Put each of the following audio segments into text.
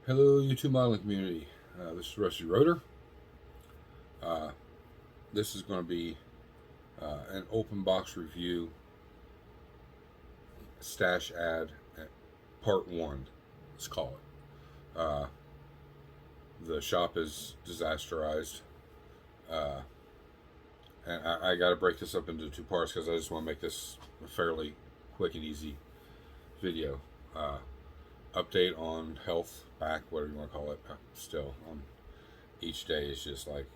Hello, YouTube modeling community. This is Rusty Rotor. Uh, this is going to be an open box review stash ad part one. Let's call it. The shop is disasterized, uh, and I got to break this up into two parts because I just want to make this a fairly quick and easy video. Update on health, back, whatever you want to call it. Still, each day is just like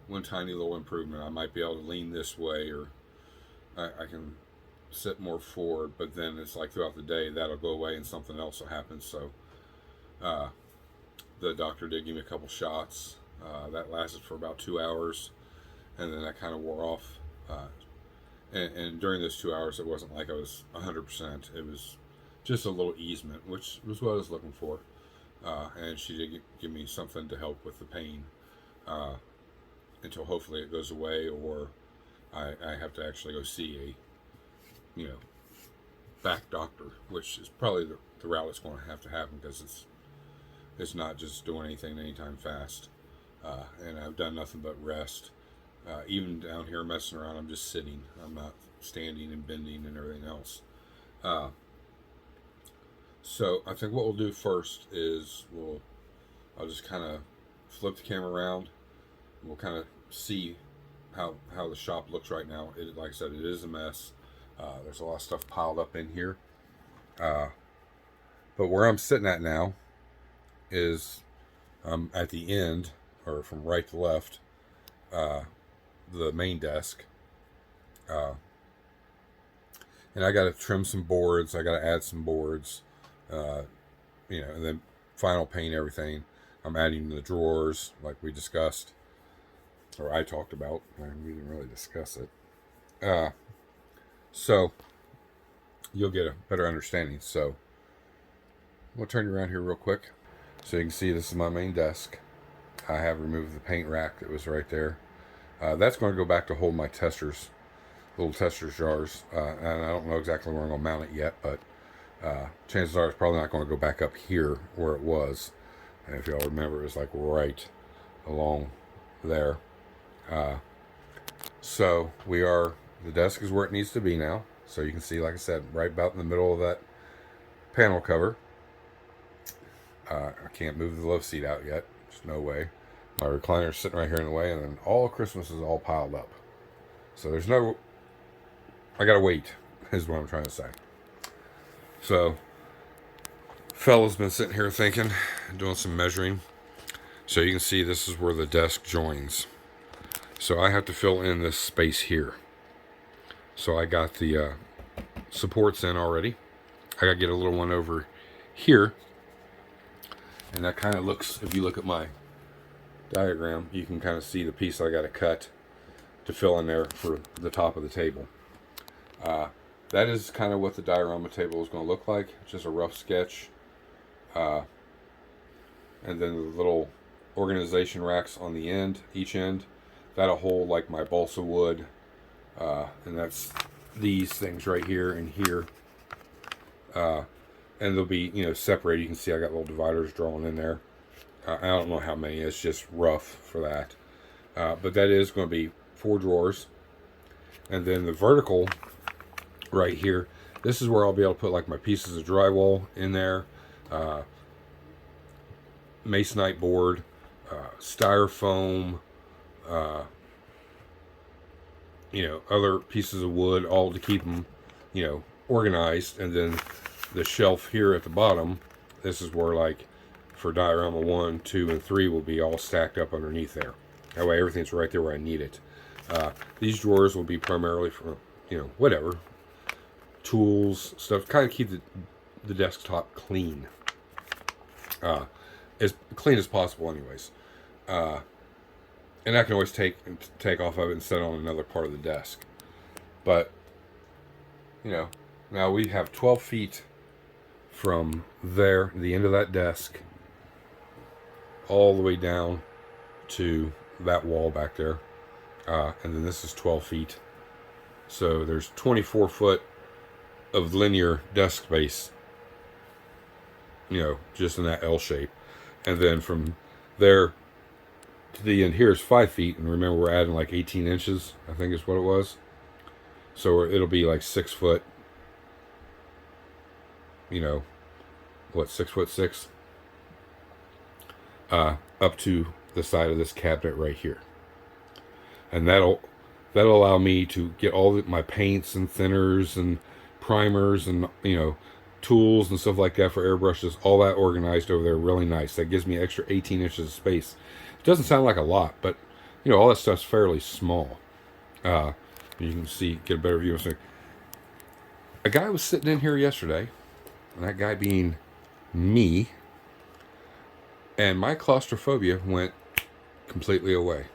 one tiny little improvement. I might be able to lean this way, or I can sit more forward, but then it's like throughout the day that'll go away and something else will happen. So the doctor did give me a couple shots that lasted for about 2 hours, and then that kind of wore off. And during those 2 hours, it wasn't like I was 100%. It was just a little easement, which was what I was looking for. And she did give me something to help with the pain until hopefully it goes away, or I have to actually go see a back doctor, which is probably the route it's going to happen, because it's not just doing anything anytime fast. And I've done nothing but rest. Even down here messing around, I'm just sitting. I'm not standing and bending and everything else. So I think what we'll do first is I'll just kind of flip the camera around. And we'll kind of see how the shop looks right now. Like I said, it is a mess. There's a lot of stuff piled up in here. But where I'm sitting at now is at the end, or from right to left, the main desk. And I got to trim some boards. I got to add some boards. And then final paint everything. I'm adding the drawers like we discussed, or I talked about. We didn't really discuss it. So you'll get a better understanding. So we'll turn you around here real quick. So you can see this is my main desk. I have removed the paint rack that was right there. That's going to go back to hold my testers, little testers jars. And I don't know exactly where I'm going to mount it yet, but chances are it's probably not going to go back up here where it was. And if y'all remember, it was like right along there. So the desk is where it needs to be now. So you can see, like I said, right about in the middle of that panel cover. I can't move the love seat out yet. There's no way. My recliner's sitting right here in the way, and then all of Christmas is all piled up. So I gotta wait, is what I'm trying to say. So, fella's been sitting here thinking, doing some measuring. So you can see this is where the desk joins. So I have to fill in this space here. So I got the supports in already. I gotta get a little one over here. And that kind of looks, if you look at my diagram, you can kind of see the piece I gotta cut to fill in there for the top of the table. That is kind of what the diorama table is going to look like. Just a rough sketch. And then the little organization racks on the end, each end. That'll hold like my balsa wood. And that's these things right here and here. And they'll be, separated. You can see I got little dividers drawn in there. I don't know how many. It's just rough for that. But that is going to be 4 drawers. And then the vertical right here, this is where I'll be able to put like my pieces of drywall in there, masonite board, styrofoam, other pieces of wood, all to keep them, organized. And then the shelf here at the bottom, this is where, like, for diorama 1, 2, and 3 will be all stacked up underneath there. That way everything's right there where I need it. These drawers will be primarily for, whatever, tools, stuff, kind of keep the desktop clean. As clean as possible anyways. And I can always take off of it and set it on another part of the desk. But, now we have 12 feet from there, the end of that desk, all the way down to that wall back there. And then this is 12 feet. So there's 24 foot of linear desk space just in that L shape. And then from there to the end here is 5 feet. And remember, we're adding like 18 inches, I think is what it was. So it'll be like 6 foot, 6'6", up to the side of this cabinet right here. And that'll allow me to get all my paints and thinners and primers and tools and stuff like that for airbrushes, all that organized over there really nice. That gives me extra 18 inches of space. It doesn't sound like a lot, but all that stuff's fairly small. You can get a better view of something. A guy was sitting in here yesterday, and that guy being me, and my claustrophobia went completely away.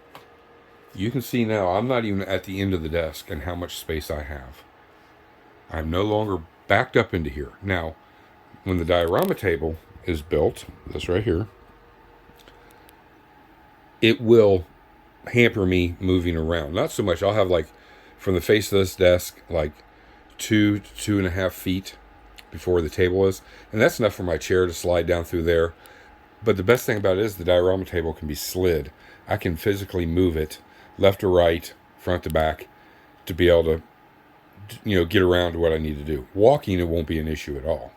You can see now I'm not even at the end of the desk and how much space I have. I'm no longer backed up into here. Now, when the diorama table is built, this right here, it will hamper me moving around. Not so much. I'll have like from the face of this desk like 2 to 2.5 feet before the table is, and that's enough for my chair to slide down through there. But the best thing about it is the diorama table can be slid. I can physically move it left to right, front to back, to be able to get around to what I need to do. Walking, it won't be an issue at all.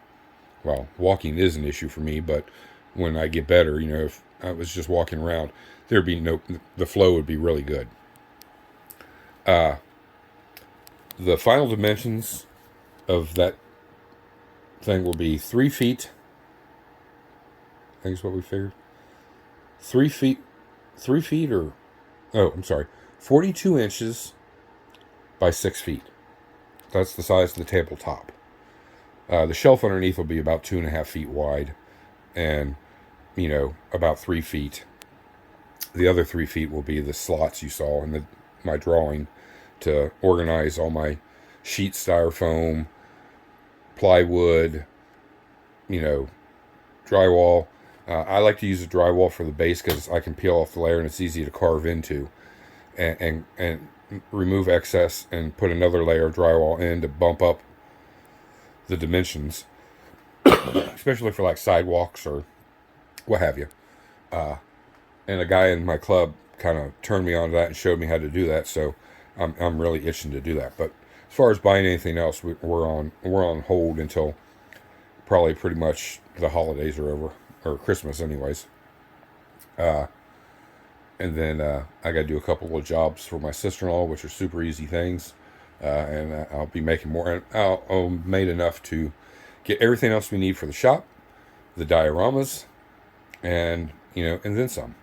Well, walking is an issue for me, but when I get better, if I was just walking around, the flow would be really good. The final dimensions of that thing will be 3 feet. I think is what we figured. 3 feet, 42 inches by 6 feet. That's the size of the tabletop. The shelf underneath will be about 2.5 feet wide, and about 3 feet. The other 3 feet will be the slots you saw in my drawing to organize all my sheet styrofoam, plywood, drywall. I like to use the drywall for the base because I can peel off the layer and it's easy to carve into, and remove excess and put another layer of drywall in to bump up the dimensions, especially for like sidewalks or what have you. And a guy in my club kind of turned me on to that and showed me how to do that, so I'm really itching to do that. But as far as buying anything else, we're on hold until probably pretty much the holidays are over, or Christmas anyways. And then I got to do a couple of jobs for my sister-in-law, which are super easy things. And I'll be making more. And I'll made enough to get everything else we need for the shop, the dioramas, and then some.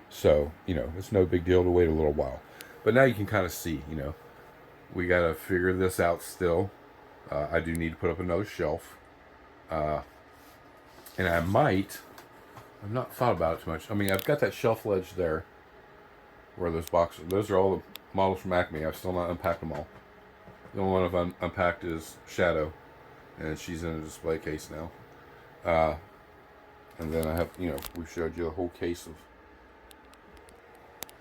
So it's no big deal to wait a little while. But now you can kind of see, we got to figure this out still. I do need to put up another shelf. And I've not thought about it too much. I mean, I've got that shelf ledge there where those boxes, those are all the models from Acme. I've still not unpacked them all. The only one I've unpacked is Shadow, and she's in a display case now. And then I have, we showed you a whole case of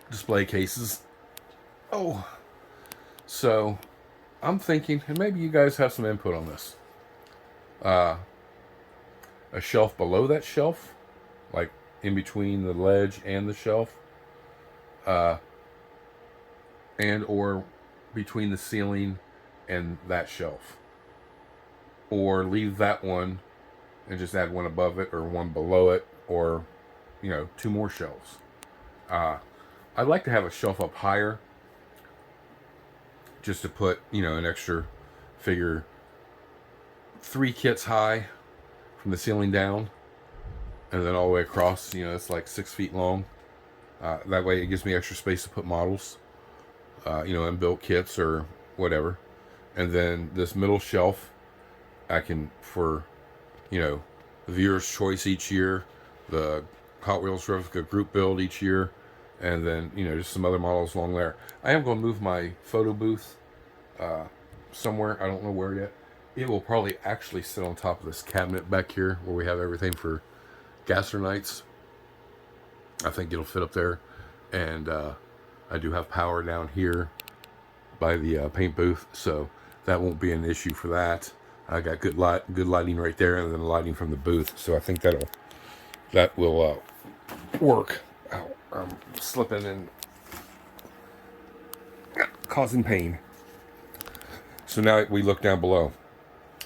display cases. Oh, so I'm thinking, and maybe you guys have some input on this. A shelf below that shelf, like in between the ledge and the shelf, and or between the ceiling and that shelf, or leave that one and just add one above it or one below it, or 2 more shelves. I'd like to have a shelf up higher, just to put an extra figure 3 kits high from the ceiling down, and then all the way across. It's like 6 feet long. That way it gives me extra space to put models, inbuilt kits or whatever. And then this middle shelf, I can, for, the viewer's choice each year, the Hot Wheels Replica group build each year, and then, just some other models along there. I am going to move my photo booth somewhere. I don't know where yet. It will probably actually sit on top of this cabinet back here where we have everything for Gasser nights. I think it'll fit up there. And I do have power down here by the paint booth, so that won't be an issue for that. I got good lighting right there, and then lighting from the booth. So I think that will work. Ow, I'm slipping and causing pain. So now we look down below.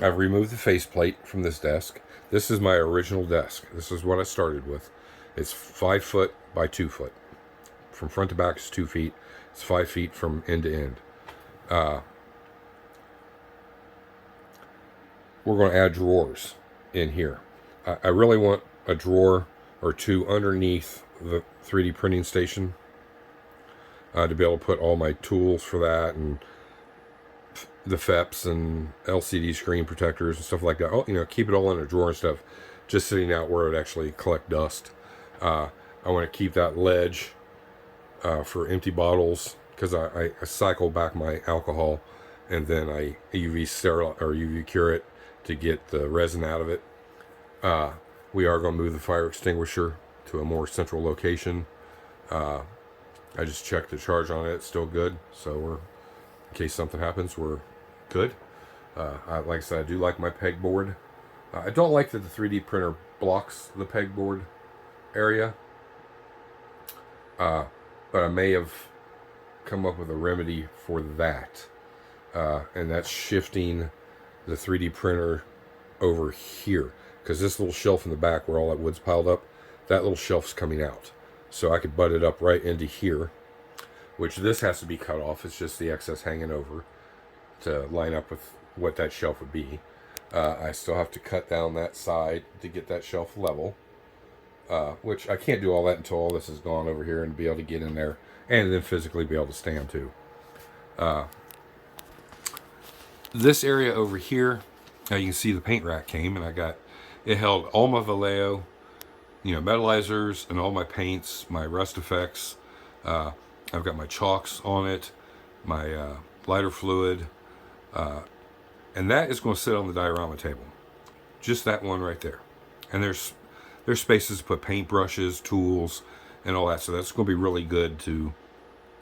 I've removed the faceplate from this desk. This is my original desk. This is what I started with. It's 5 foot by 2 foot. From front to back is 2 feet. It's 5 feet from end to end. We're going to add drawers in here. I really want a drawer or two underneath the 3D printing station to be able to put all my tools for that, and the FEPs and LCD screen protectors and stuff like that. Oh, keep it all in a drawer and stuff, just sitting out where it actually collect dust. I want to keep that ledge for empty bottles, because I cycle back my alcohol, and then I UV sterile or UV cure it to get the resin out of it. We are going to move the fire extinguisher to a more central location. I just checked the charge on it; it's still good. So in case something happens, we're good. Like I said, I do like my pegboard. I don't like that the 3D printer blocks the pegboard area, but I may have come up with a remedy for that, and that's shifting the 3D printer over here, because this little shelf in the back where all that wood's piled up, that little shelf's coming out, so I could butt it up right into here, which this has to be cut off. It's just the excess hanging over to line up with what that shelf would be. I still have to cut down that side to get that shelf level, which I can't do all that until all this is gone over here and be able to get in there and then physically be able to stand too. This area over here, now you can see the paint rack came, and it held all my Vallejo, metallizers, and all my paints, my rust effects. I've got my chalks on it, my lighter fluid, and that is going to sit on the diorama table. Just that one right there. And there's spaces to put paint brushes, tools, and all that. So that's going to be really good to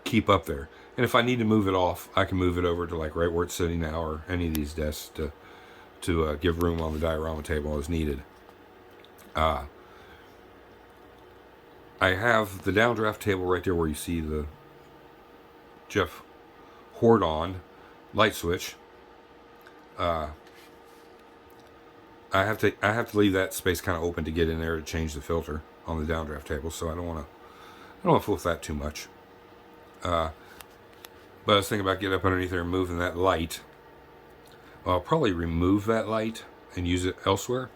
keep up there. And if I need to move it off, I can move it over to like right where it's sitting now, or any of these desks to give room on the diorama table as needed. I have the downdraft table right there where you see the Jeff Hordon light switch. I have to leave that space kind of open to get in there to change the filter on the downdraft table, so I don't want to fool with that too much. But I was thinking about getting up underneath there and moving that light. I'll probably remove that light and use it elsewhere,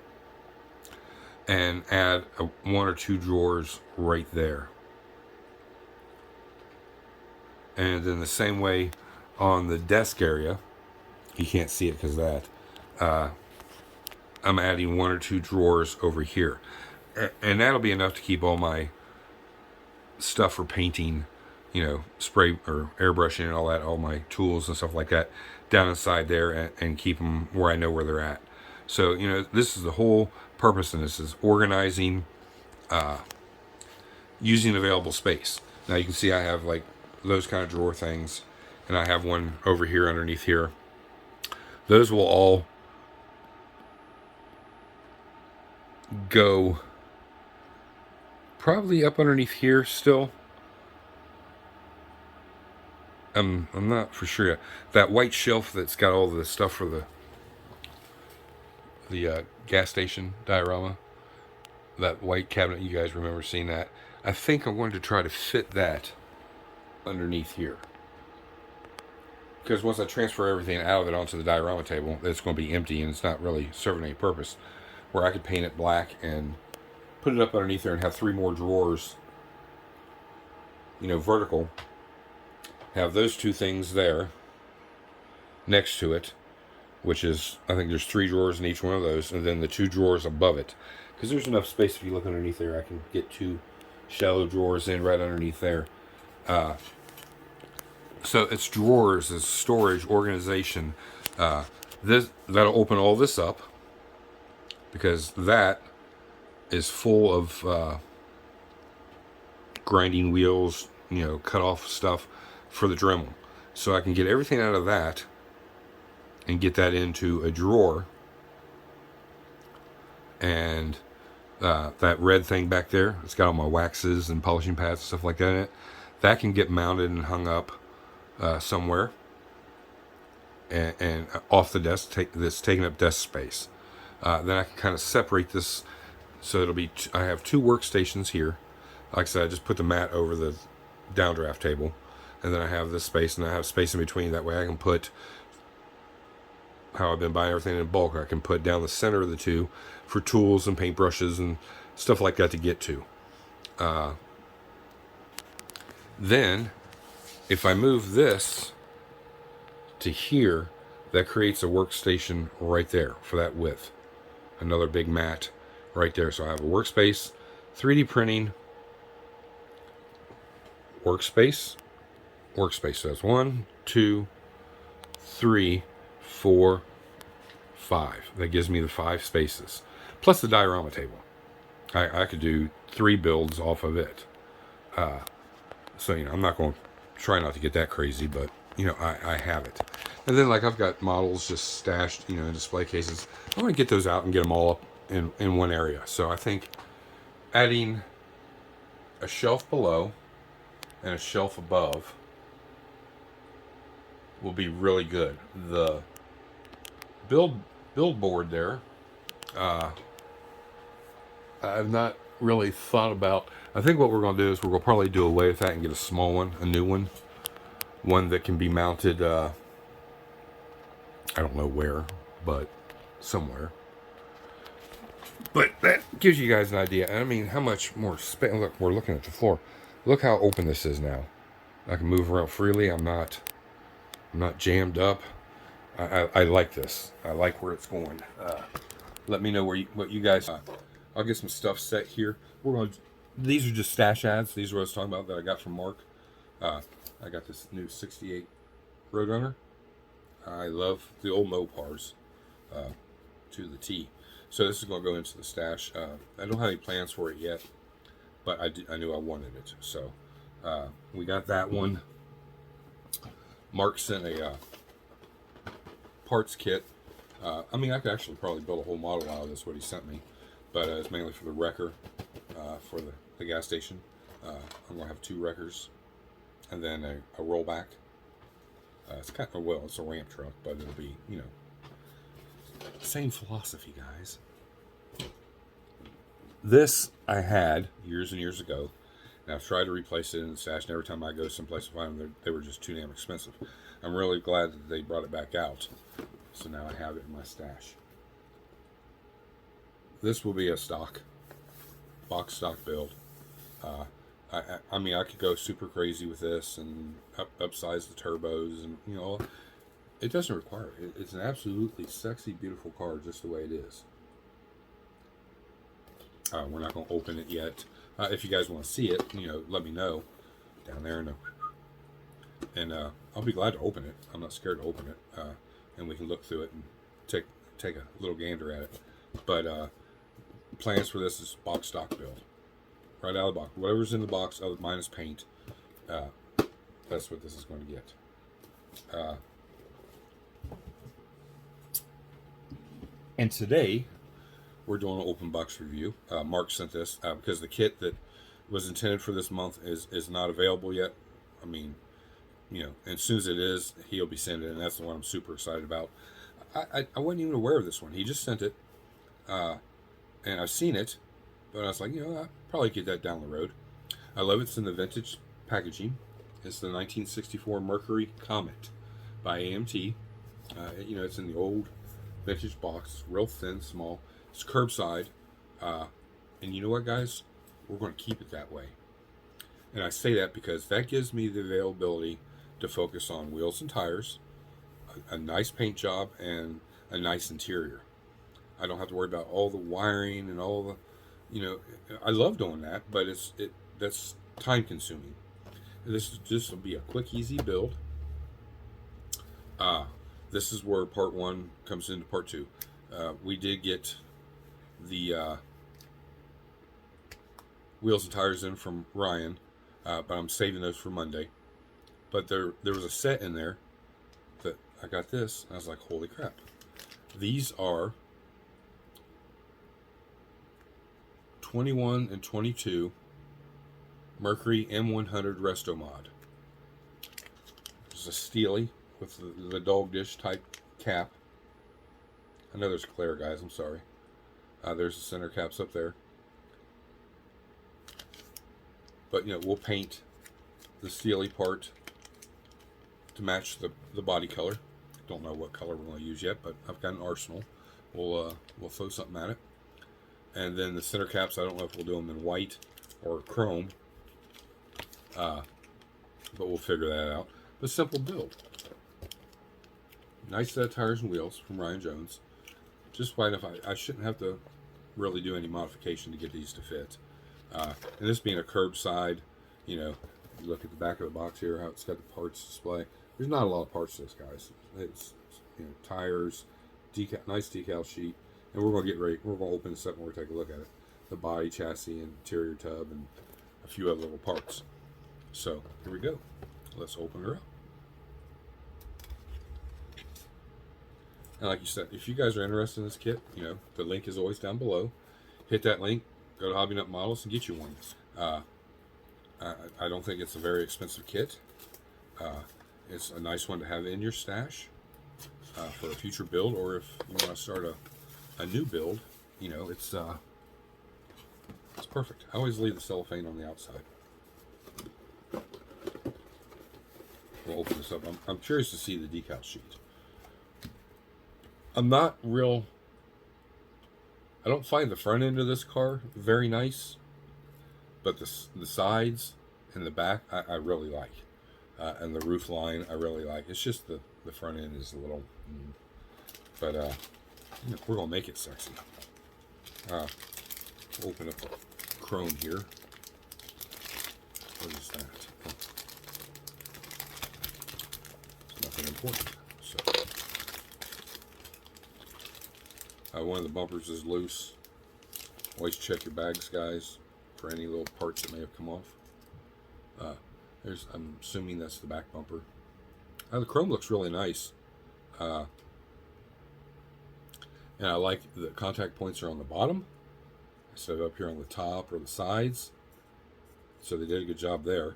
and add 1 or 2 drawers right there. And then the same way on the desk area, you can't see it because of that, I'm adding 1 or 2 drawers over here. And that'll be enough to keep all my stuff for painting, spray or airbrushing and all that, all my tools and stuff like that, down inside there, and keep them where I know where they're at. So, this is the whole purpose, and this is organizing, using available space. Now you can see I have like those kind of drawer things, and I have one over here underneath here. Those will all go probably up underneath here still. I'm not for sure yet. That white shelf that's got all the stuff for the gas station diorama, that white cabinet, you guys remember seeing that. I think I'm going to try to fit that underneath here, because once I transfer everything out of it onto the diorama table, it's going to be empty and it's not really serving any purpose, where I could paint it black and put it up underneath there and have 3 more drawers, vertical. Have those 2 things there next to it, which is, I think there's 3 drawers in each one of those, and then the 2 drawers above it, because there's enough space. If you look underneath there, I can get 2 shallow drawers in right underneath there. So it's drawers, it's storage, organization. That'll open all this up, because that is full of grinding wheels, cut off stuff for the Dremel. So I can get everything out of that and get that into a drawer And that red thing back there, it's got all my waxes and polishing pads and stuff like that in it. That can get mounted and hung up somewhere and off the desk, that's taking up desk space. Then I can kind of separate this so it'll be, I have two workstations here. Like I said, I just put the mat over the downdraft table, and then I have this space, and I have space in between. That way I can put, how I've been buying everything in bulk, I can put down the center of the two for tools and paintbrushes and stuff like that to get to. Then, if I move this to here, that creates a workstation right there for that width. Another big mat right there. So I have a workspace, 3D printing, workspace. So that's 1, 2, 3, 4, 5. That gives me the 5 spaces. Plus the diorama table. I could do 3 builds off of it. So, I'm not going to try not to get that crazy, but, I have it. And then, like, I've got models just stashed, in display cases. I want to get those out and get them all up in one area. So I think adding a shelf below and a shelf above will be really good. The build board there, I've not really thought about. I think what we're going to do is we're going to probably do away with that and get a small one, a new one that can be mounted, I don't know where, but somewhere. But that gives you guys an idea. I mean, how much more space. Look, we're looking at the floor. Look how open this is now. I can move around freely. I'm not jammed up. I like this. I like where it's going. Let me know what you guys. I'll get some stuff set here. These are just stash ads. These are what I was talking about that I got from Mark. I got this new 68 Roadrunner. I love the old Mopars to the T. So this is going to go into the stash. I don't have any plans for it yet, but I knew I wanted it. So we got that one. Mark sent a parts kit. I mean, I could actually probably build a whole model out of this, what he sent me. But it's mainly for the wrecker, for the gas station. I'm going to have 2 wreckers, and then a rollback. It's kind of, well, it's a ramp truck, but it'll be, same philosophy, guys. This I had years and years ago, and I've tried to replace it in the stash, and every time I go someplace to find them, they were just too damn expensive. I'm really glad that they brought it back out, so now I have it in my stash. This will be a box stock build. I mean, I could go super crazy with this and upsize the turbos, and it doesn't require it. It's an absolutely sexy, beautiful car just the way it is. We're not going to open it yet. If you guys want to see it, let me know down there, and I'll be glad to open it. I'm not scared to open it, and we can look through it and take a little gander at it. But plans for this is box stock build. Right out of the box. Whatever's in the box, minus paint, that's what this is going to get. And today, we're doing an open box review. Mark sent this because the kit that was intended for this month is not available yet. I mean, as soon as it is, he'll be sending it, and that's the one I'm super excited about. I wasn't even aware of this one. He just sent it, and I've seen it, but I was like, I'll probably get that down the road. I love it's in the vintage packaging. It's the 1964 Mercury Comet by AMT. It's in the old vintage box, real thin, small. It's curbside, and you know what, guys? We're going to keep it that way. And I say that because that gives me the availability to focus on wheels and tires, a nice paint job, and a nice interior. I don't have to worry about all the wiring and all the, I love doing that, but that's time consuming. This will be a quick, easy build. This is where part 1 comes into part 2. We did get the wheels and tires in from Ryan, but I'm saving those for Monday. But there was a set in there that I got this, and I was like, holy crap. These are 21 and 22 Mercury M100 Resto Mod. It's a Steely with the dog dish type cap. I know there's glare, guys. I'm sorry. There's the center caps up there. But, you know, we'll paint the Steely part to match the body color. Don't know what color we're going to use yet, but I've got an arsenal. We'll throw something at it. And then the center caps, I don't know if we'll do them in white or chrome. But we'll figure that out. But simple build. Nice set of tires and wheels from Ryan Jones. Just wide enough. I shouldn't have to really do any modification to get these to fit. And this being a curbside, you know, you look at the back of the box here, how it's got the parts display. There's not a lot of parts to this, guys. It's, you know, tires, nice decal sheet, and we're going to get ready. We're going to open this up and we're going to take a look at it. The body, chassis, and interior tub, and a few other little parts. So here we go. Let's open her up. And like you said, if you guys are interested in this kit, you know, the link is always down below. Hit that link, go to Hobby Nut Models, and get you one. I don't think it's a very expensive kit. It's a nice one to have in your stash for a future build, or if you want to start a new build, you know, it's perfect. I always leave the cellophane on the outside. We'll open this up. I'm curious to see the decal sheet. I don't find the front end of this car very nice, but the sides and the back I really like, and the roof line I really like. It's just the front end is a little, but you know, we're gonna make it sexy. We'll open up the chrome here. What is that? Oh. It's nothing important. So. One of the bumpers is loose. Always check your bags, guys, for any little parts that may have come off. I'm assuming that's the back bumper. The chrome looks really nice. And I like the contact points are on the bottom instead of up here on the top or the sides. So they did a good job there.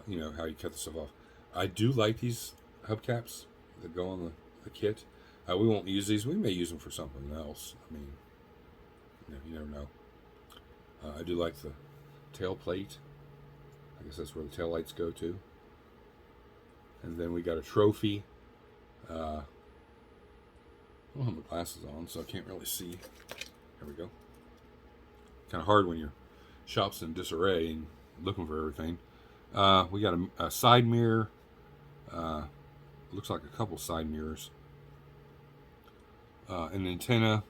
You know, how you cut the stuff off. I do like these hubcaps that go on the kit. We won't use these. We may use them for something else. I mean, you never know. I do like the tail plate. I guess that's where the tail lights go to. And then we got a trophy. I don't have my glasses on, so I can't really see. There we go. Kind of hard when your shop's in disarray and looking for everything. We got a side mirror. Looks like a couple side mirrors. An antenna.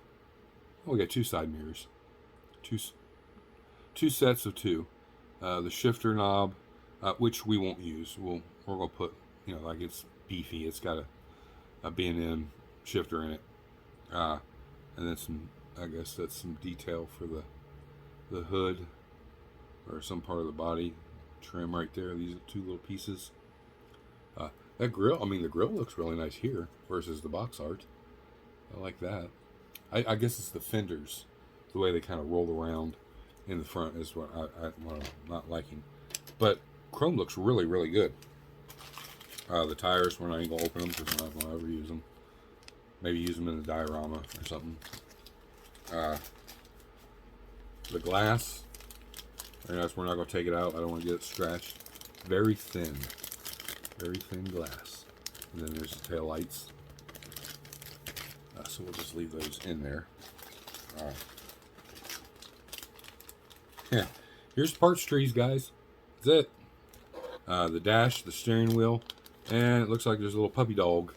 Oh, we got two side mirrors. Two sets of two. The shifter knob, which we won't use. We're gonna put, you know, like it's beefy. It's got a B&M shifter in it. And then some, I guess that's some detail for the hood or some part of the body trim right there. These are two little pieces. That grill, I mean, the grill looks really nice here versus the box art. I like that. I guess it's the fenders, the way they kind of roll around in the front is what I'm not liking. But chrome looks really, really good. The tires, we're not even going to open them because we're not going to ever use them. Maybe use them in the diorama or something. The glass, very nice. We're not going to take it out. I don't want to get it scratched. Very thin glass. And then there's the tail lights. So we'll just leave those in there. All right. Yeah. Here's parts trees, guys. That's it. The dash, the steering wheel, and it looks like there's a little puppy dog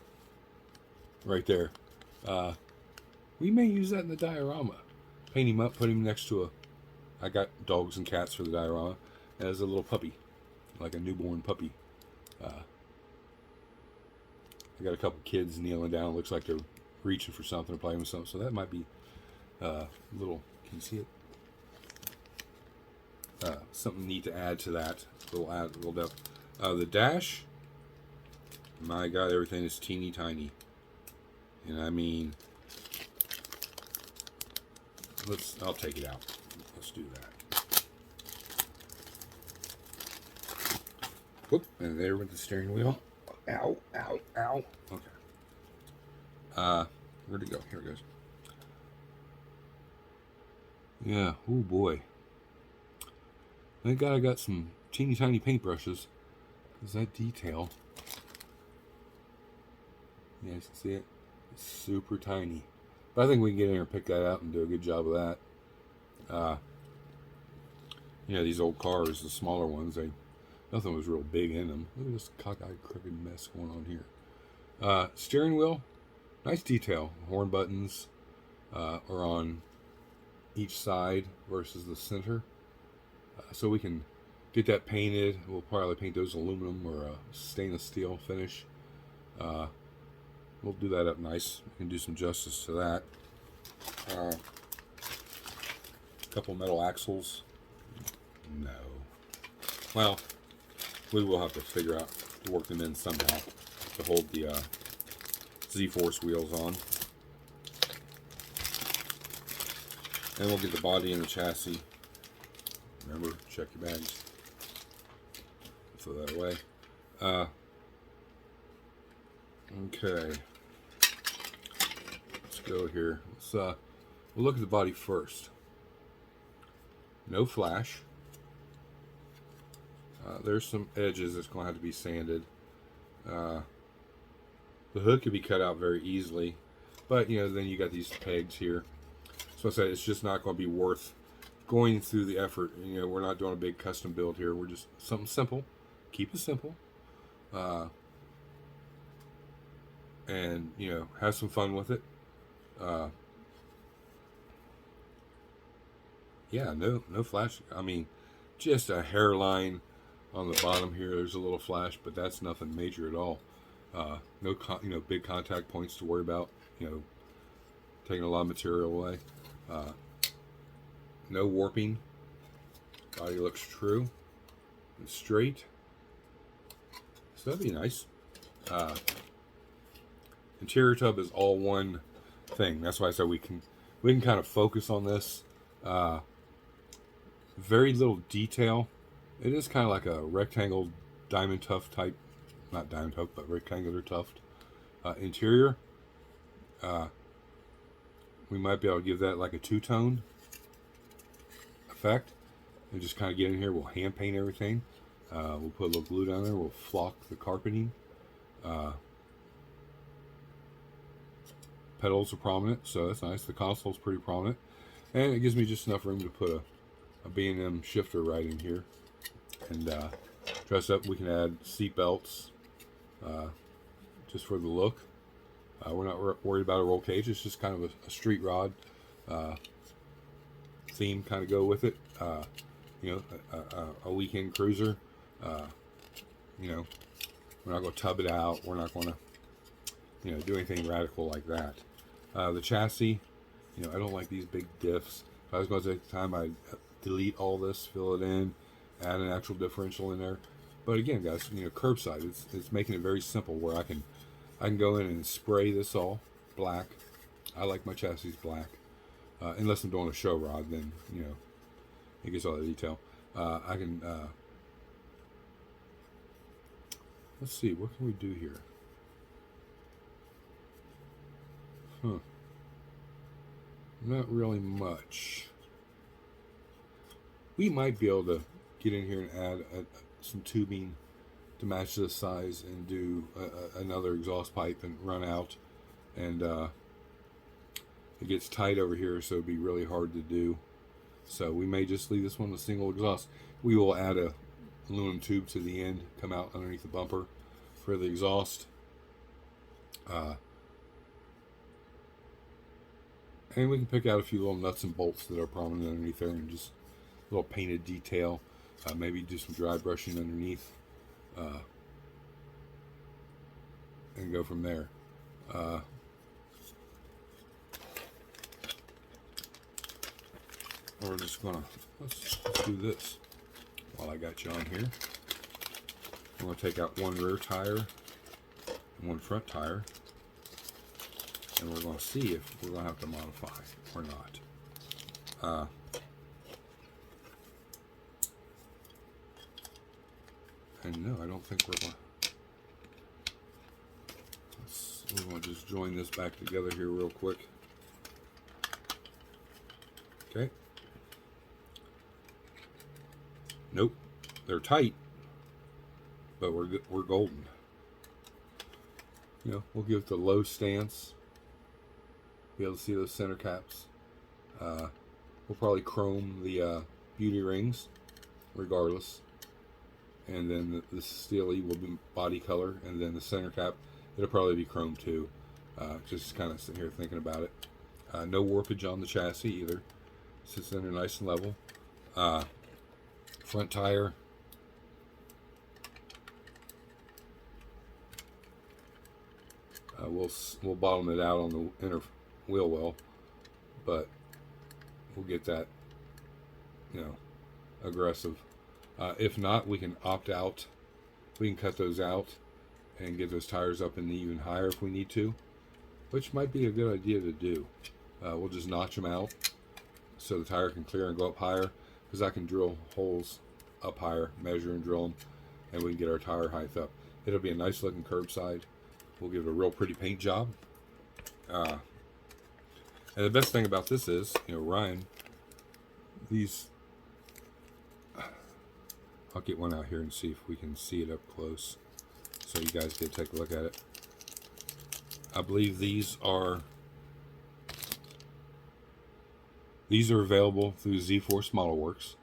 right there. We may use that in the diorama. Paint him up, put him next to I got dogs and cats for the diorama. As a little puppy, like a newborn puppy. I got a couple kids kneeling down. Looks like they're reaching for something or playing with something. So that might be a little. Can you see it? Something neat to add to that. A little depth. The dash. My God, everything is teeny tiny. And I mean, I'll take it out. let's do that. Whoop, and there with the steering wheel. Ow, ow, ow. Okay. Where'd it go? Here it goes. Yeah, oh boy. Thank God I got some teeny tiny paintbrushes. Because that detail, you guys can see it, it's super tiny. But I think we can get in here and pick that out and do a good job of that. These old cars, the smaller ones, nothing was real big in them. Look at this cockeyed crooked mess going on here. Steering wheel, nice detail. Horn buttons are on each side versus the center. So we can get that painted. We'll probably paint those aluminum or a stainless steel finish. We'll do that up nice. We can do some justice to that. A couple metal axles. No. Well, we will have to figure out to work them in somehow to hold the Z-Force wheels on. And we'll get the body and the chassis. Remember, check your bags. Throw that away. Okay. Let's go here. We'll look at the body first. No flash. There's some edges that's going to have to be sanded. The hood could be cut out very easily, but then you got these pegs here. So I said it's just not going to be worth going through the effort. We're not doing a big custom build here. We're just something simple. Keep it simple. And have some fun with it. Yeah, no flash. I mean, just a hairline on the bottom here. There's a little flash, but that's nothing major at all. No big contact points to worry about. Taking a lot of material away. No warping. Body looks true and straight. So that'd be nice. Interior tub is all one thing. That's why I said we can kind of focus on this. Very little detail. It is kind of like a rectangle diamond tuft type, not diamond tuft, but rectangular tuft interior. We might be able to give that like a two-tone effect and just kind of get in here. We'll hand paint everything. We'll put a little glue down there. We'll flock the carpeting. Pedals are prominent, so that's nice. The console's pretty prominent, and it gives me just enough room to put a B&M shifter right in here. And dress up, we can add seat belts just for the look. We're not worried about a roll cage. It's just kind of a street rod theme, kind of go with it. A weekend cruiser. We're not going to tub it out. We're not going to do anything radical like that. The chassis, I don't like these big diffs. If I was going to take the time, I'd delete all this, fill it in, add an actual differential in there. But again, guys, curbside, it's making it very simple where I can go in and spray this all black. I like my chassis black. Unless I'm doing a show rod, then, it gets all the detail. I can, let's see, what can we do here? Not really much. We might be able to get in here and add some tubing to match this size and do another exhaust pipe and run out. And it gets tight over here, so it'd be really hard to do. So we may just leave this one with a single exhaust. We will add a aluminum tube to the end, come out underneath the bumper for the exhaust. And we can pick out a few little nuts and bolts that are prominent underneath there and just a little painted detail. Maybe do some dry brushing underneath. And go from there. We're just gonna, let's do this while I got you on here. I'm gonna take out one rear tire and one front tire, and we're gonna see if we're gonna have to modify or not. And no, I don't think we're going. We're going to just join this back together here real quick. Okay. Nope, they're tight, but we're golden. You know, we'll give it the low stance. Be able to see those center caps. We'll probably chrome the beauty rings, regardless. And then the steely will be body color, and then the center cap, it'll probably be chrome too. Just kind of sitting here thinking about it. No warpage on the chassis either. Sits in there nice and level. Front tire. We'll bottom it out on the inner wheel well, but we'll get that, you know, aggressive. If not, we can opt out. We can cut those out and get those tires up in even higher if we need to, which might be a good idea to do. We'll just notch them out so the tire can clear and go up higher, because I can drill holes up higher, measure and drill them, and we can get our tire height up. It'll be a nice looking curbside. We'll give it a real pretty paint job. And the best thing about this is, you know, Ryan, I'll get one out here and see if we can see it up close, so you guys can take a look at it. I believe these are available through Z-Force Model Works.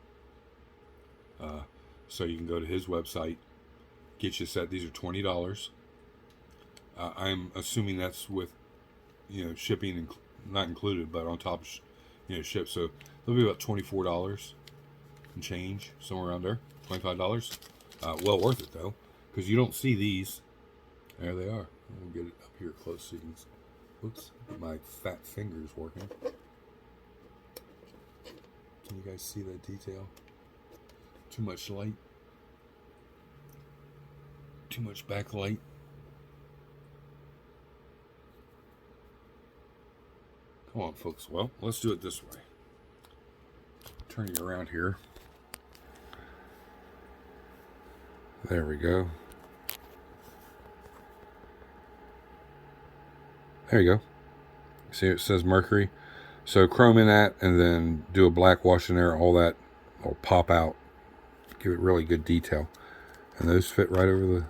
So you can go to his website, get you a set. These are $20. I'm assuming that's with, you know, shipping not included, but on top of you know, ship. So they'll be about $24 and change, somewhere around there, $25. Well worth it though, because you don't see these. There they are. We'll get it up here close so you can. Oops, my fat finger's working. Can you guys see that detail? Too much light. Too much backlight. Come on, folks. Well, let's do it this way. Turn you around here. There we go. There you go. See, it says Mercury. So chrome in that, and then do a black wash in there. All that will pop out. Give it really good detail. And those fit right over the...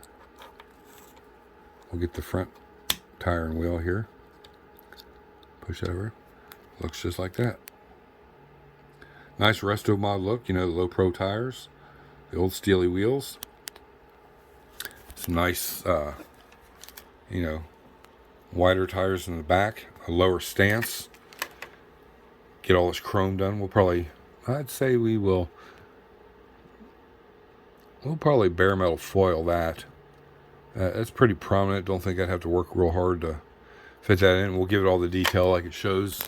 We'll get the front tire and wheel here. Push over. Looks just like that. Nice resto mod look. You know, the low pro tires. The old steely wheels. Some nice, you know, wider tires in the back. A lower stance. Get all this chrome done. We'll probably, I'd say we'll probably bare metal foil that. That's pretty prominent. Don't think I'd have to work real hard to fit that in. We'll give it all the detail like it shows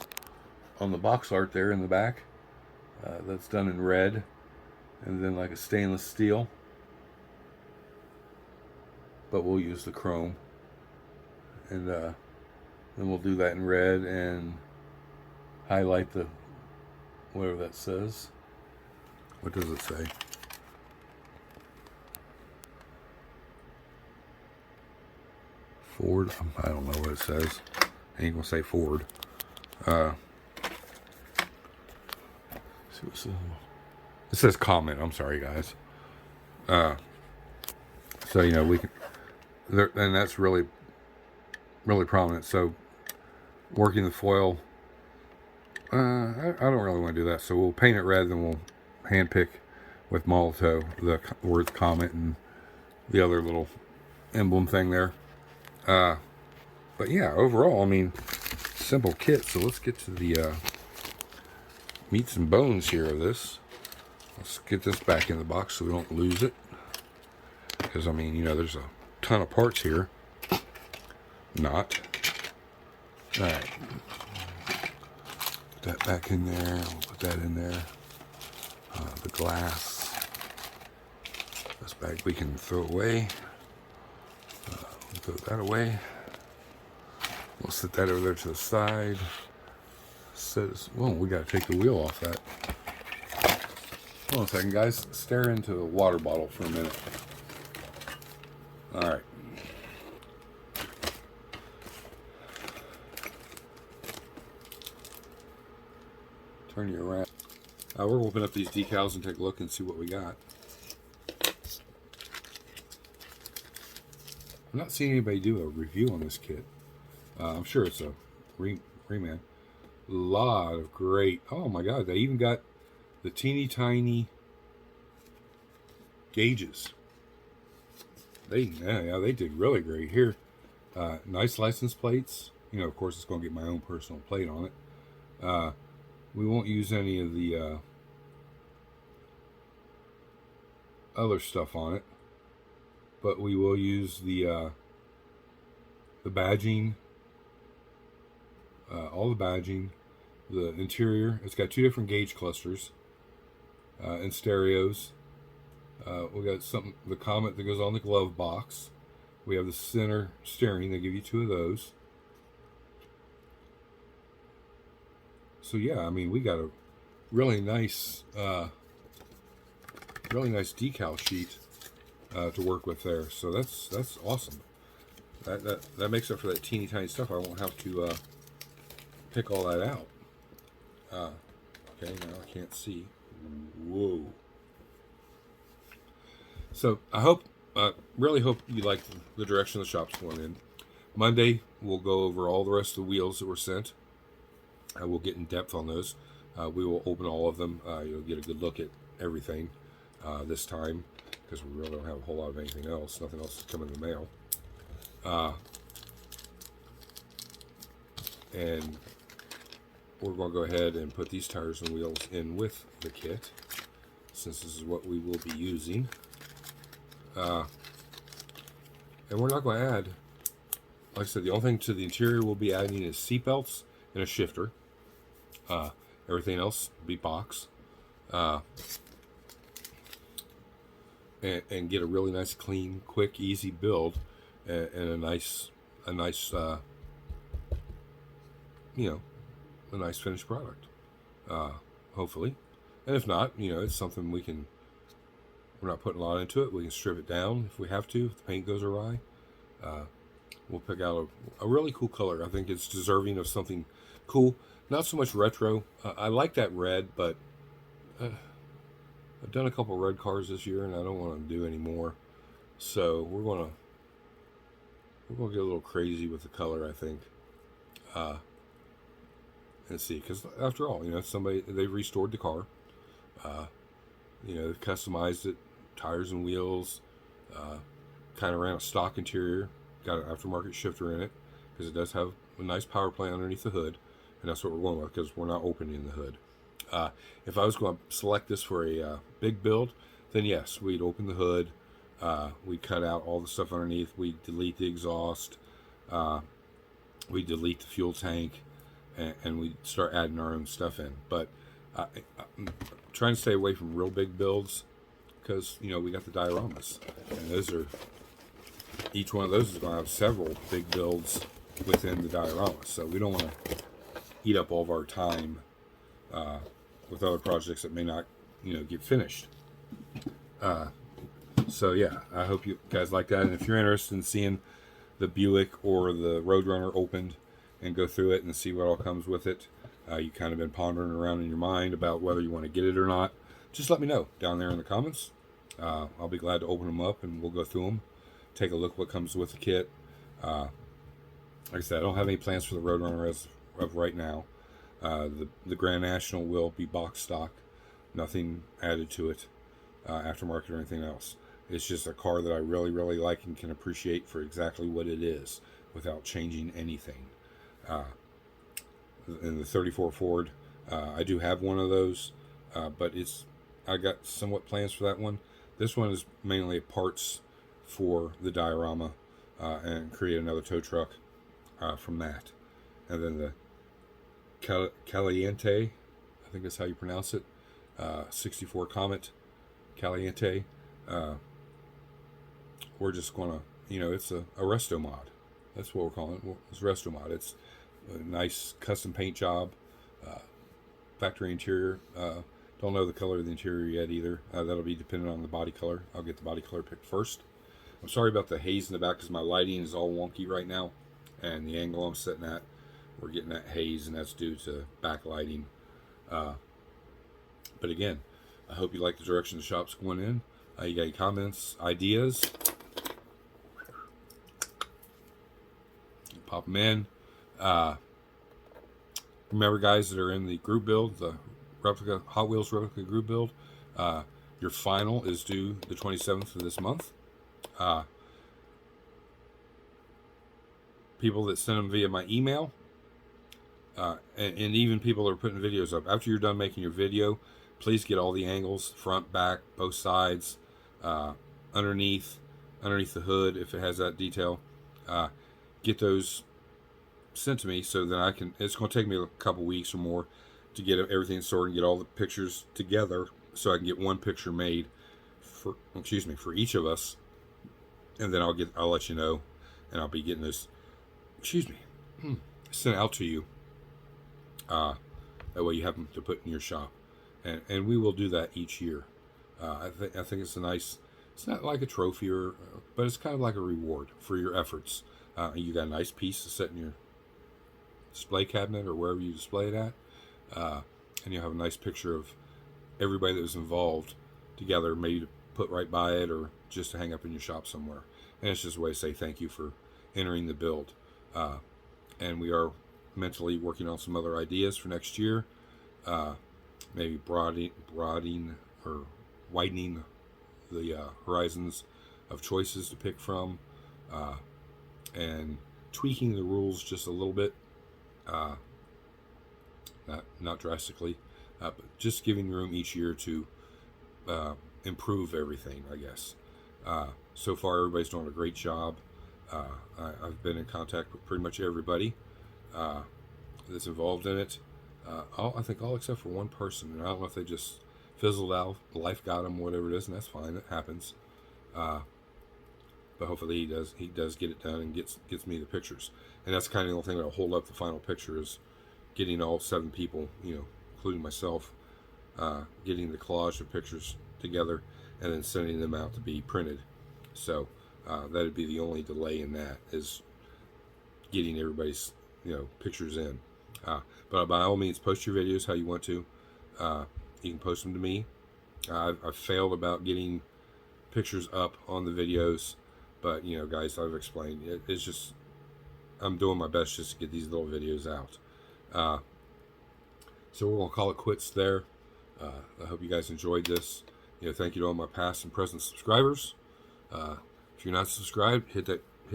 on the box art there in the back. That's done in red, and then like a stainless steel. But we'll use the chrome, and then we'll do that in red and highlight the whatever that says. What does it say? Ford. I don't know what it says. I ain't gonna say Ford. See what it says. It says Comet. I'm sorry, guys. So you know we can, and that's really prominent. So working the foil. I don't really want to do that. So we'll paint it red, then we'll hand pick with Molto the word Comet and the other little emblem thing there. But yeah, overall, I mean, simple kit. So let's get to the meats and bones here of this. Let's get this back in the box so we don't lose it. Because, I mean, you know, there's a ton of parts here. Not. Alright. Put that back in there. We'll put that in there. The glass. This bag we can throw away. Throw that away. We'll set that over there to the side. Says, well, we got to take the wheel off that. Hold on a second, guys. Stare into the water bottle for a minute. All right. Turn you around. We're open up these decals and take a look and see what we got. I'm not seeing anybody do a review on this kit. I'm sure it's a reman. A lot of great. Oh my God! They even got the teeny tiny gauges. They did really great here. Nice license plates. You know, of course, it's going to get my own personal plate on it. We won't use any of the other stuff on it, but we will use the badging, all the badging, the interior. It's got 2 different gauge clusters and stereos. We got the Comet that goes on the glove box. We have the center steering. They give you 2 of those. So yeah, I mean, we got a really nice decal sheet to work with there. So that's awesome. That makes up for that teeny tiny stuff. I won't have to pick all that out. Okay, now I can't see. Whoa. So I really hope you like the direction the shop's going in. Monday, we'll go over all the rest of the wheels that were sent. We'll get in depth on those. We will open all of them. You'll get a good look at everything this time, because we really don't have a whole lot of anything else. Nothing else is coming in the mail. And we're going to go ahead and put these tires and wheels in with the kit, since this is what we will be using. And we're not going to add, like I said, the only thing to the interior we'll be adding is seat belts and a shifter. Everything else will be box. And get a really nice, clean, quick, easy build, and a nice finished product. Hopefully, and if not, it's something we're not putting a lot into it. We can strip it down if we have to. If the paint goes awry, we'll pick out a really cool color. I think it's deserving of something cool. Not so much retro. I like that red, but I've done a couple red cars this year, and I don't want to do any more. So we're gonna get a little crazy with the color, I think. And see, because after all, they've restored the car. They've customized it, tires and wheels. Kind of ran a stock interior. Got an aftermarket shifter in it, because it does have a nice power plant underneath the hood, and that's what we're going with, because we're not opening the hood. If I was going to select this for a big build, then yes, we'd open the hood, we'd cut out all the stuff underneath, we'd delete the exhaust, we'd delete the fuel tank, and we'd start adding our own stuff in. But I'm trying to stay away from real big builds, because we got the dioramas, and each one of those is going to have several big builds within the diorama, so we don't want to eat up all of our time with other projects that may not get finished. So yeah, I hope you guys like that, and if you're interested in seeing the Buick or the Roadrunner opened and go through it and see what all comes with it, you kind of been pondering around in your mind about whether you want to get it or not, just let me know down there in the comments. I'll be glad to open them up, and we'll go through them, take a look what comes with the kit. Like I said, I don't have any plans for the Roadrunner as of right now. The Grand National will be box stock, nothing added to it, aftermarket or anything else. It's just a car that I really, really like and can appreciate for exactly what it is without changing anything. In the 34 Ford, I do have one of those, but I got somewhat plans for that one. This one is mainly parts for the diorama, and create another tow truck from that. And then the Caliente, I think that's how you pronounce it, 64 Comet Caliente. We're just gonna, it's a resto mod. That's what we're calling it. It's resto mod. It's a nice custom paint job, factory interior. Don't know the color of the interior yet either. That'll be dependent on the body color. I'll get the body color picked first. I'm sorry about the haze in the back because my lighting is all wonky right now, and the angle I'm sitting at, we're getting that haze, and that's due to backlighting. Uh, but again, I hope you like the direction the shop's going in. You got any comments, ideas? Pop them in. Remember, guys that are in the group build, the replica Hot Wheels replica group build, your final is due the 27th of this month. People that send them via my email, and even people that are putting videos up. After you're done making your video, please get all the angles, front, back, both sides, underneath the hood if it has that detail. Get those sent to me so that I can. It's going to take me a couple weeks or more to get everything sorted and get all the pictures together, so I can get one picture made for each of us, and then I'll let you know, and I'll be getting this sent out to you. That way you have them to put in your shop, and we will do that each year. I think it's a nice. It's not like a trophy but it's kind of like a reward for your efforts. You got a nice piece to set in your display cabinet or wherever you display it at, and you'll have a nice picture of everybody that was involved together, maybe to put right by it or just to hang up in your shop somewhere. And it's just a way to say thank you for entering the build. And we are mentally working on some other ideas for next year, maybe broadening or widening the horizons of choices to pick from, and tweaking the rules just a little bit, not drastically, but just giving room each year to improve everything, I guess. So far, everybody's doing a great job. I've been in contact with pretty much everybody that's involved in it. I think all except for one person, and I don't know if they just fizzled out, life got them, whatever it is, and that's fine. It happens. But hopefully he does get it done and gets me the pictures. And that's kind of the only thing that'll hold up the final picture is getting all 7 people, including myself, getting the collage of pictures together and then sending them out to be printed. So that'd be the only delay in that, is getting everybody's pictures in. But by all means, post your videos how you want to. You can post them to me. I've failed about getting pictures up on the videos, but guys, I've explained it's just I'm doing my best just to get these little videos out. So we're gonna call it quits there. I hope you guys enjoyed this. Thank you to all my past and present subscribers. If you're not subscribed, hit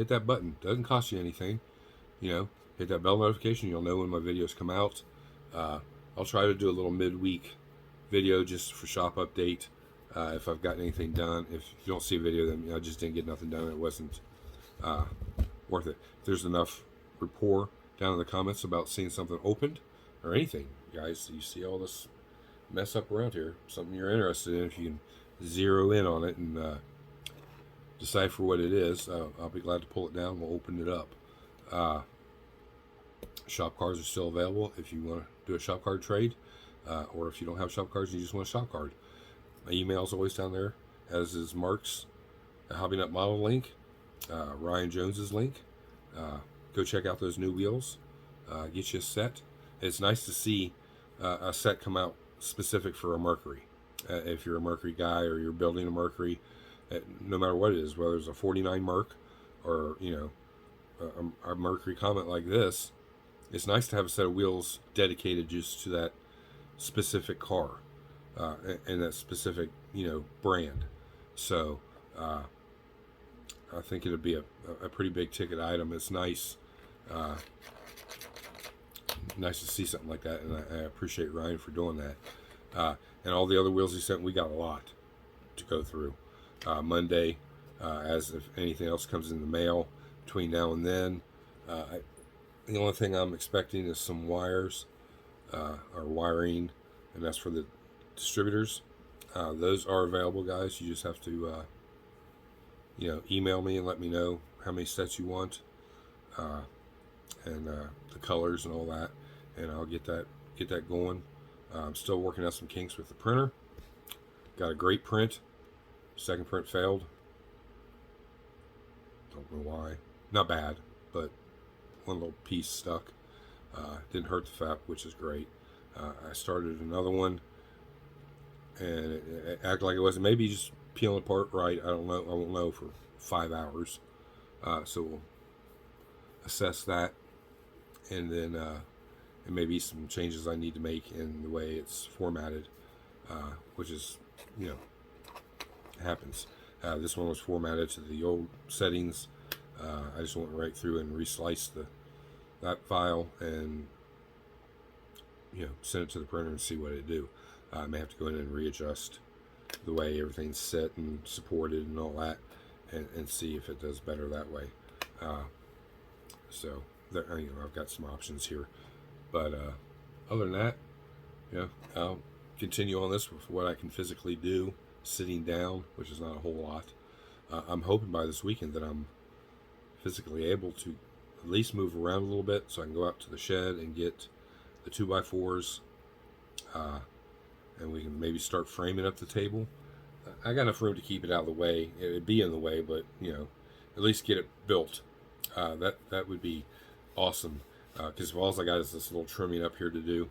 that button. Doesn't cost you anything. Hit that bell notification. You'll know when my videos come out. I'll try to do a little midweek video just for shop update. If I've gotten anything done. If you don't see a video, then I just didn't get nothing done. It wasn't worth it. If there's enough rapport down in the comments about seeing something opened or anything, guys, you see all this mess up around here, something you're interested in, if you can zero in on it and decipher what it is, I'll be glad to pull it down. We'll open it up. Shop cards are still available if you want to do a shop card trade, or if you don't have shop cards and you just want a shop card. My email is always down there, as is Mark's Hobby Nut Model link, Ryan Jones's link. Go check out those new wheels. Get you a set. It's nice to see a set come out specific for a Mercury. If you're a Mercury guy or you're building a Mercury, no matter what it is, whether it's a 49 Merc or a Mercury Comet like this, it's nice to have a set of wheels dedicated just to that specific car and that specific brand. So I think it'll be a pretty big ticket item. It's nice to see something like that, and I appreciate Ryan for doing that. And all the other wheels he sent, we got a lot to go through. Monday, as if anything else comes in the mail between now and then. The only thing I'm expecting is some wires or wiring, and that's for the distributors. Those are available, guys. You just have to email me and let me know how many sets you want, and the colors and all that, and I'll get that going. I'm still working out some kinks with the printer. Got a great print. Second print failed. Don't know why. Not bad, but one little piece stuck. Didn't hurt the fap, which is great. I started another one, and it acted like it wasn't. Maybe just peeling apart right. I don't know. I won't know for 5 hours. So we'll assess that, and then and maybe some changes I need to make in the way it's formatted, which is, happens. This one was formatted to the old settings. I just went right through and resliced that file and send it to the printer and see what it do. I may have to go in and readjust the way everything's set and supported and all that, and see if it does better that way. So there, I've got some options here, but other than that, I'll continue on this with what I can physically do sitting down, which is not a whole lot. I'm hoping by this weekend that I'm physically able to at least move around a little bit, so I can go out to the shed and get the 2x4s, and we can maybe start framing up the table. I got enough room to keep it out of the way. It'd be in the way, but at least get it built. That would be awesome, because all I got is this little trimming up here to do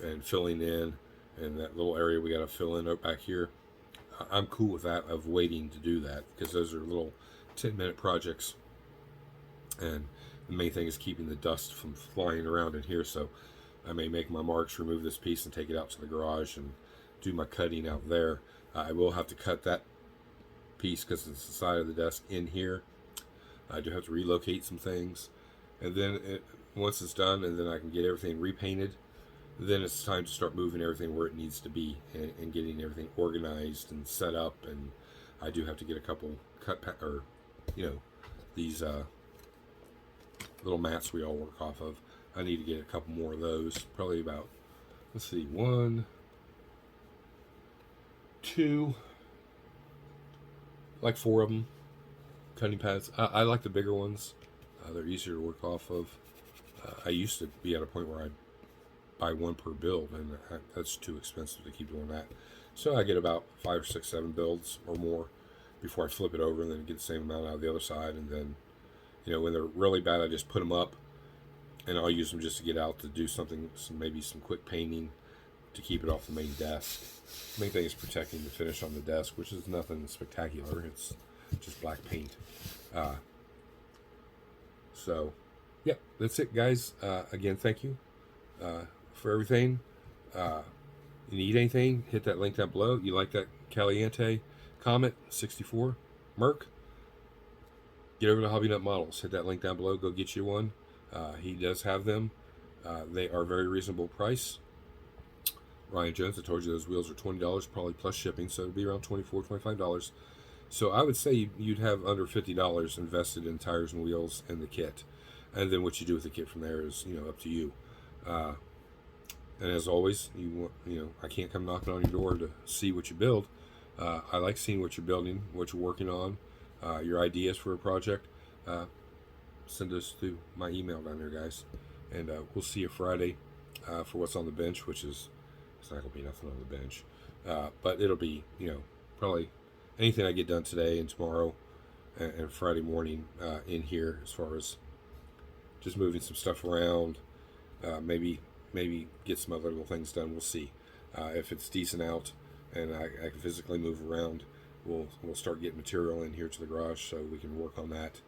and filling in, and that little area we got to fill in up back here. I'm cool with that, of waiting to do that, because those are little 10-minute projects, and the main thing is keeping the dust from flying around in here. So I may make my marks, remove this piece, and take it out to the garage and do my cutting out there. I will have to cut that piece because it's the side of the desk in here. I do have to relocate some things, and then once it's done, and then I can get everything repainted, then it's time to start moving everything where it needs to be, and getting everything organized and set up. And I do have to get a couple these little mats we all work off of. I need to get a couple more of those. Probably about, let's see, 1, 2, like 4 of them. Cutting pads. I like the bigger ones. They're easier to work off of. I used to be at a point where I'd buy one per build, and that's too expensive to keep doing that. So I get about 5 or 6, 7 builds or more before I flip it over, and then get the same amount out of the other side. And then, when they're really bad, I just put them up, and I'll use them just to get out to do something, maybe some quick painting to keep it off the main desk. The main thing is protecting the finish on the desk, which is nothing spectacular. It's just black paint. So, yeah, that's it, guys. Again, thank you for everything. You need anything, hit that link down below. You like that Caliente Comet 64 Merc? Get over to Hobby Nut Models. Hit that link down below. Go get you one. He does have them. They are very reasonable price. Ryan Jones, I told you those wheels are $20, probably plus shipping, so it'll be around $24, $25. So I would say you'd have under $50 invested in tires and wheels and the kit. And then what you do with the kit from there is, up to you. And as always, I can't come knocking on your door to see what you build. I like seeing what you're building, what you're working on, your ideas for a project. Send us through my email down there, guys. And we'll see you Friday for what's on the bench, which is, it's not going to be nothing on the bench. But it'll be, probably anything I get done today and tomorrow and Friday morning in here, as far as just moving some stuff around, maybe get some other little things done. We'll see. If it's decent out and I can physically move around, we'll start getting material in here to the garage so we can work on that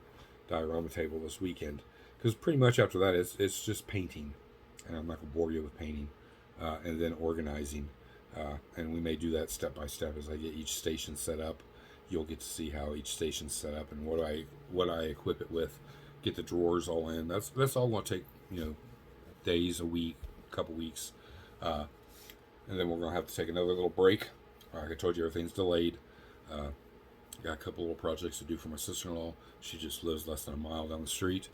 diorama table this weekend. Because pretty much after that, it's just painting, and I'm not going to bore you with painting, and then organizing. And we may do that step by step as I get each station set up. You'll get to see how each station's set up and what I equip it with. Get the drawers all in. That's all going to take days, a week, a couple weeks, and then we're going to have to take another little break. Like I told you, everything's delayed. Got a couple little projects to do for my sister-in-law. She just lives less than a mile down the street,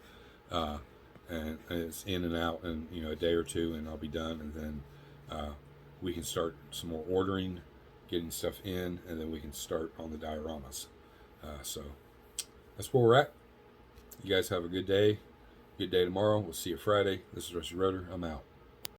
and it's in and out in a day or two, and I'll be done, and then we can start some more ordering, getting stuff in, and then we can start on the dioramas. So that's where we're at. You guys have a good day. Good day tomorrow. We'll see you Friday. This is Rusty Rotor. I'm out.